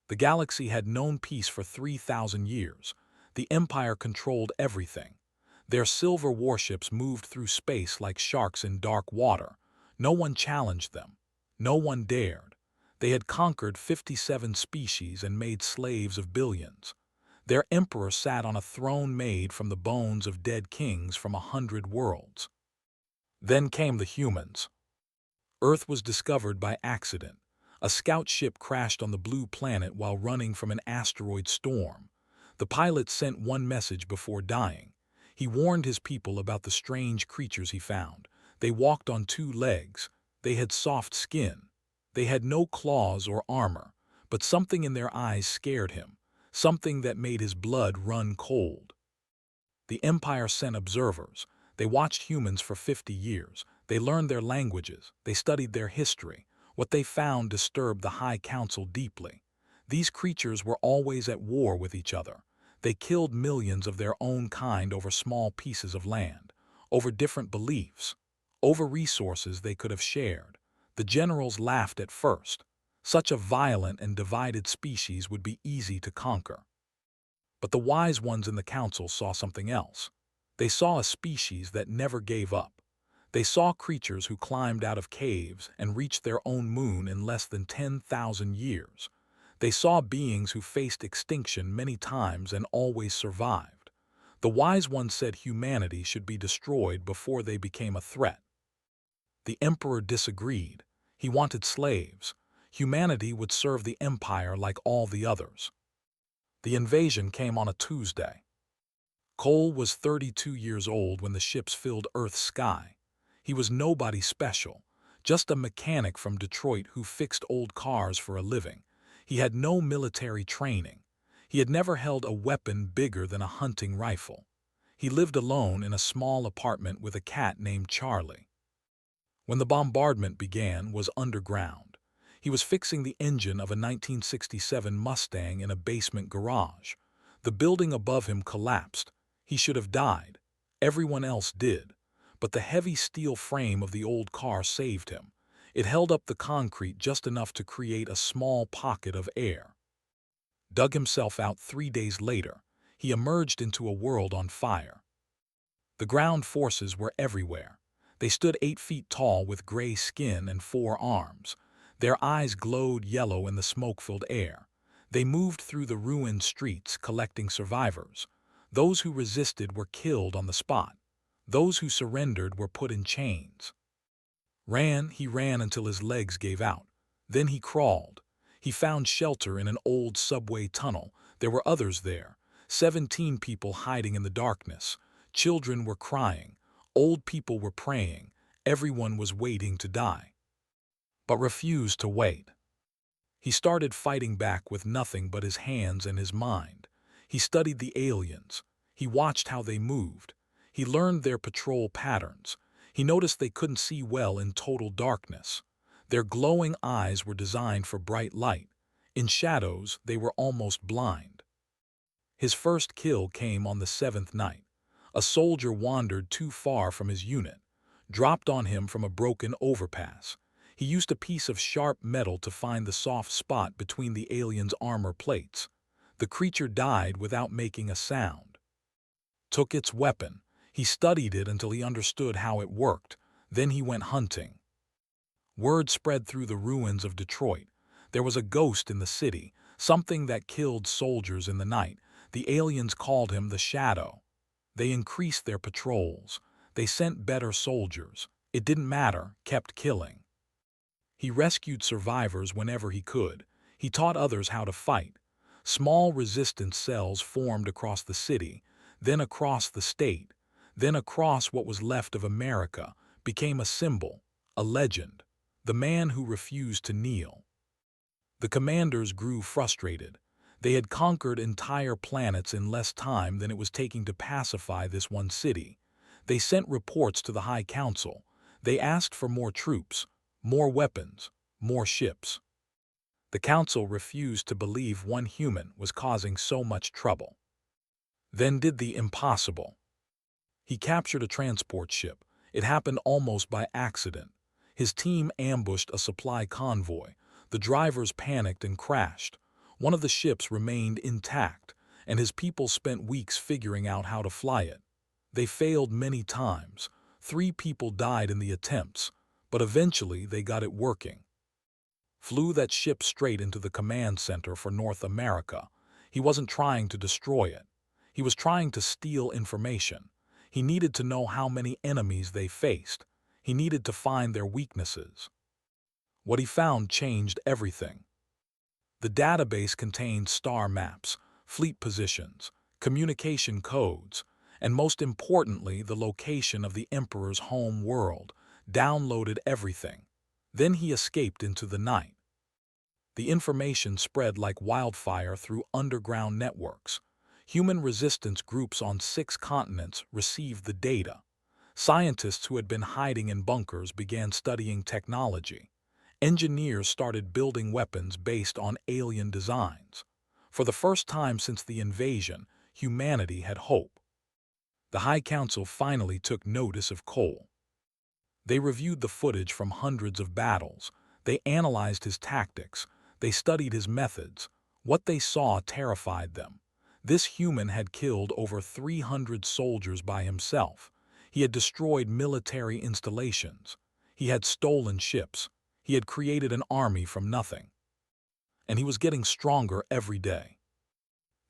The galaxy had known peace for 3,000 years. The Empire controlled everything. Their silver warships moved through space like sharks in dark water. No one challenged them. No one dared. They had conquered 57 species and made slaves of billions. Their emperor sat on a throne made from the bones of dead kings from 100 worlds. Then came the humans. Earth was discovered by accident. A scout ship crashed on the blue planet while running from an asteroid storm. The pilot sent one message before dying. He warned his people about the strange creatures he found. They walked on two legs. They had soft skin. They had no claws or armor, but something in their eyes scared him, something that made his blood run cold. The Empire sent observers. They watched humans for 50 years. They learned their languages. They studied their history. What they found disturbed the High Council deeply. These creatures were always at war with each other. They killed millions of their own kind over small pieces of land, over different beliefs, over resources they could have shared. The generals laughed at first. Such a violent and divided species would be easy to conquer. But the wise ones in the council saw something else. They saw a species that never gave up. They saw creatures who climbed out of caves and reached their own moon in less than 10,000 years. They saw beings who faced extinction many times and always survived. The wise ones said humanity should be destroyed before they became a threat. The emperor disagreed. He wanted slaves. Humanity would serve the empire like all the others. The invasion came on a Tuesday. Cole was 32 years old when the ships filled Earth's sky. He was nobody special, just a mechanic from Detroit who fixed old cars for a living. He had no military training. He had never held a weapon bigger than a hunting rifle. He lived alone in a small apartment with a cat named Charlie. When the bombardment began, was underground. He was fixing the engine of a 1967 Mustang in a basement garage. The building above him collapsed. He should have died. Everyone else did. But the heavy steel frame of the old car saved him. It held up the concrete just enough to create a small pocket of air. Dug himself out 3 days later, he emerged into a world on fire. The ground forces were everywhere. They stood 8 feet tall with gray skin and 4 arms. Their eyes glowed yellow in the smoke-filled air. They moved through the ruined streets collecting survivors. Those who resisted were killed on the spot. Those who surrendered were put in chains. He ran until his legs gave out. Then he crawled. He found shelter in an old subway tunnel. There were others there. 17 people hiding in the darkness. Children were crying. Old people were praying. Everyone was waiting to die, but refused to wait. He started fighting back with nothing but his hands and his mind. He studied the aliens. He watched how they moved. He learned their patrol patterns. He noticed they couldn't see well in total darkness. Their glowing eyes were designed for bright light. In shadows, they were almost blind. His first kill came on the 7th night. A soldier wandered too far from his unit, dropped on him from a broken overpass. He used a piece of sharp metal to find the soft spot between the alien's armor plates. The creature died without making a sound. Took its weapon. He studied it until he understood how it worked. Then he went hunting. Word spread through the ruins of Detroit. There was a ghost in the city, something that killed soldiers in the night. The aliens called him the Shadow. They increased their patrols. They sent better soldiers. It didn't matter, kept killing. He rescued survivors whenever he could. He taught others how to fight. Small resistance cells formed across the city, then across the state, then across what was left of America, became a symbol, a legend, the man who refused to kneel. The commanders grew frustrated. They had conquered entire planets in less time than it was taking to pacify this one city. They sent reports to the High Council. They asked for more troops, more weapons, more ships. The council refused to believe one human was causing so much trouble. Then did the impossible. He captured a transport ship. It happened almost by accident. His team ambushed a supply convoy. The drivers panicked and crashed. One of the ships remained intact, and his people spent weeks figuring out how to fly it. They failed many times. 3 people died in the attempts, but eventually they got it working. Flew that ship straight into the command center for North America. He wasn't trying to destroy it. He was trying to steal information. He needed to know how many enemies they faced. He needed to find their weaknesses. What he found changed everything. The database contained star maps, fleet positions, communication codes, and most importantly, the location of the Emperor's home world. Downloaded everything. Then he escaped into the night. The information spread like wildfire through underground networks. Human resistance groups on 6 continents received the data. Scientists who had been hiding in bunkers began studying technology. Engineers started building weapons based on alien designs. For the first time since the invasion, humanity had hope. The High Council finally took notice of Cole. They reviewed the footage from hundreds of battles. They analyzed his tactics. They studied his methods. What they saw terrified them. This human had killed over 300 soldiers by himself. He had destroyed military installations. He had stolen ships. He had created an army from nothing. And he was getting stronger every day.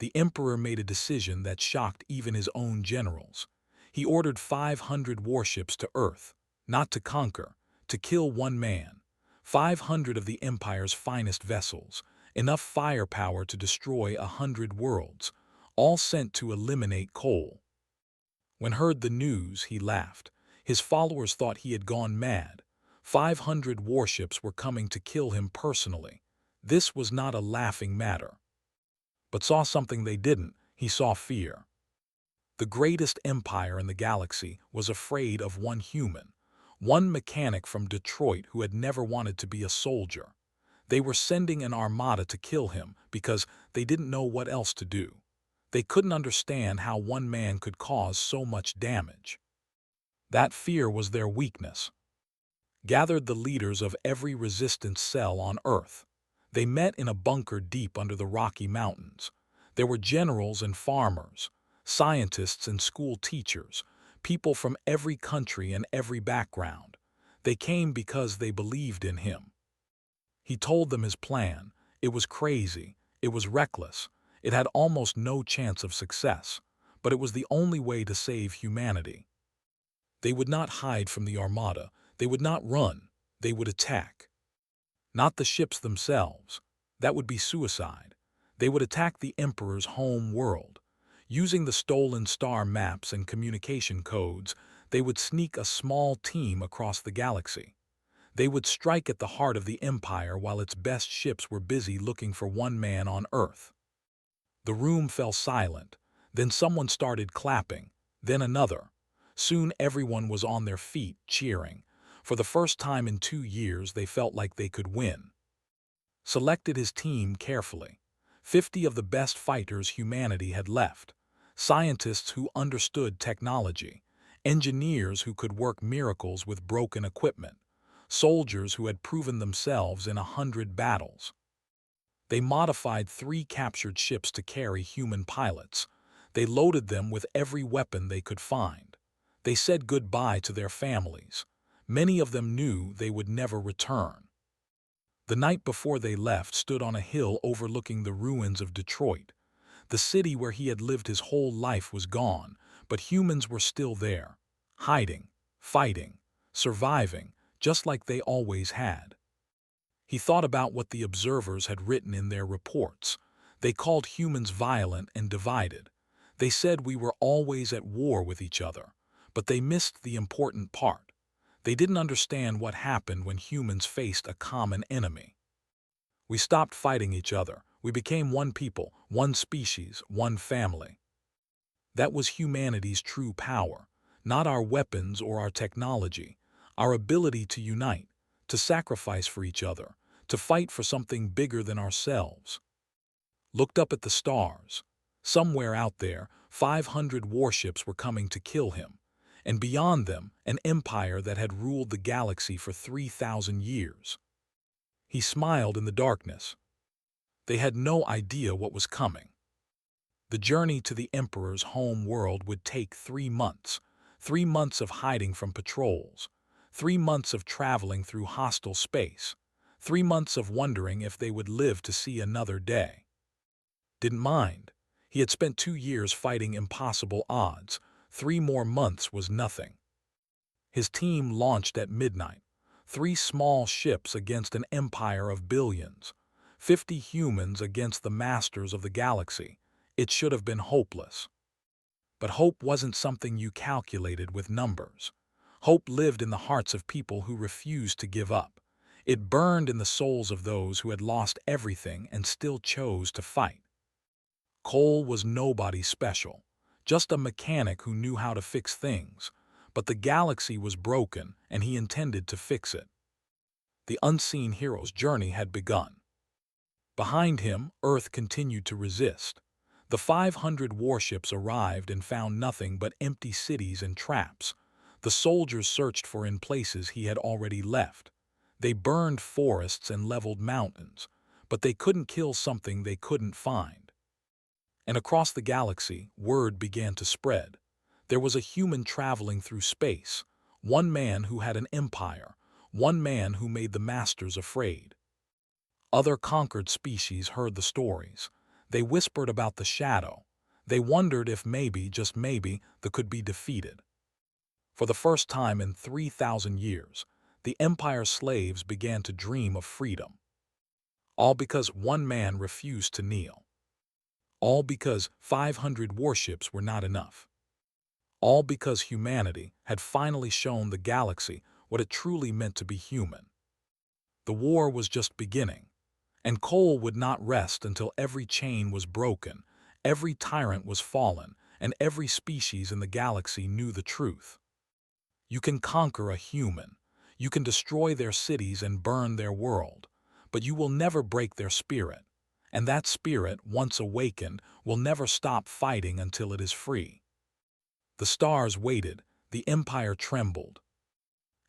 The Emperor made a decision that shocked even his own generals. He ordered 500 warships to Earth, not to conquer, to kill one man. 500 of the Empire's finest vessels, enough firepower to destroy 100 worlds, all sent to eliminate Cole. When heard the news, he laughed. His followers thought he had gone mad. 500 warships were coming to kill him personally. This was not a laughing matter. But saw something they didn't. He saw fear. The greatest empire in the galaxy was afraid of one human, one mechanic from Detroit who had never wanted to be a soldier. They were sending an armada to kill him because they didn't know what else to do. They couldn't understand how one man could cause so much damage. That fear was their weakness. Gathered the leaders of every resistance cell on Earth. They met in a bunker deep under the Rocky Mountains. There were generals and farmers, scientists and school teachers, people from every country and every background. They came because they believed in him. He told them his plan. It was crazy. It was reckless. It had almost no chance of success, but it was the only way to save humanity. They would not hide from the armada. They would not run. They would attack. Not the ships themselves. That would be suicide. They would attack the Emperor's home world. Using the stolen star maps and communication codes, they would sneak a small team across the galaxy. They would strike at the heart of the Empire while its best ships were busy looking for one man on Earth. The room fell silent. Then someone started clapping. Then another. Soon everyone was on their feet, cheering. For the first time in 2 years, they felt like they could win. Selected his team carefully. 50 of the best fighters humanity had left. Scientists who understood technology. Engineers who could work miracles with broken equipment. Soldiers who had proven themselves in 100 battles. They modified 3 captured ships to carry human pilots. They loaded them with every weapon they could find. They said goodbye to their families. Many of them knew they would never return. The night before they left stood on a hill overlooking the ruins of Detroit. The city where he had lived his whole life was gone, but humans were still there, hiding, fighting, surviving, just like they always had. He thought about what the observers had written in their reports. They called humans violent and divided. They said we were always at war with each other, but they missed the important part. They didn't understand what happened when humans faced a common enemy. We stopped fighting each other. We became one people, one species, one family. That was humanity's true power, not our weapons or our technology, our ability to unite, to sacrifice for each other, to fight for something bigger than ourselves. Looked up at the stars. Somewhere out there, 500 warships were coming to kill him. And beyond them, an empire that had ruled the galaxy for 3,000 years. He smiled in the darkness. They had no idea what was coming. The journey to the Emperor's home world would take 3 months. 3 months of hiding from patrols. 3 months of traveling through hostile space. 3 months of wondering if they would live to see another day. Didn't mind. He had spent 2 years fighting impossible odds. 3 more months was nothing. His team launched at midnight. 3 small ships against an empire of billions. 50 humans against the masters of the galaxy. It should have been hopeless. But hope wasn't something you calculated with numbers. Hope lived in the hearts of people who refused to give up. It burned in the souls of those who had lost everything and still chose to fight. Cole was nobody special, just a mechanic who knew how to fix things. But the galaxy was broken, and he intended to fix it. The unseen hero's journey had begun. Behind him, Earth continued to resist. The 500 warships arrived and found nothing but empty cities and traps. The soldiers searched for in places he had already left. They burned forests and leveled mountains, but they couldn't kill something they couldn't find. And across the galaxy, word began to spread. There was a human traveling through space, one man who had an empire, one man who made the masters afraid. Other conquered species heard the stories. They whispered about the shadow. They wondered if maybe, just maybe, they could be defeated. For the first time in 3,000 years, the Empire's slaves began to dream of freedom. All because one man refused to kneel. All because 500 warships were not enough. All because humanity had finally shown the galaxy what it truly meant to be human. The war was just beginning, and Cole would not rest until every chain was broken, every tyrant was fallen, and every species in the galaxy knew the truth. You can conquer a human, you can destroy their cities and burn their world, but you will never break their spirit, and that spirit, once awakened, will never stop fighting until it is free. The stars waited, the Empire trembled.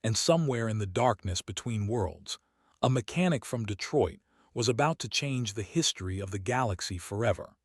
And somewhere in the darkness between worlds, a mechanic from Detroit was about to change the history of the galaxy forever.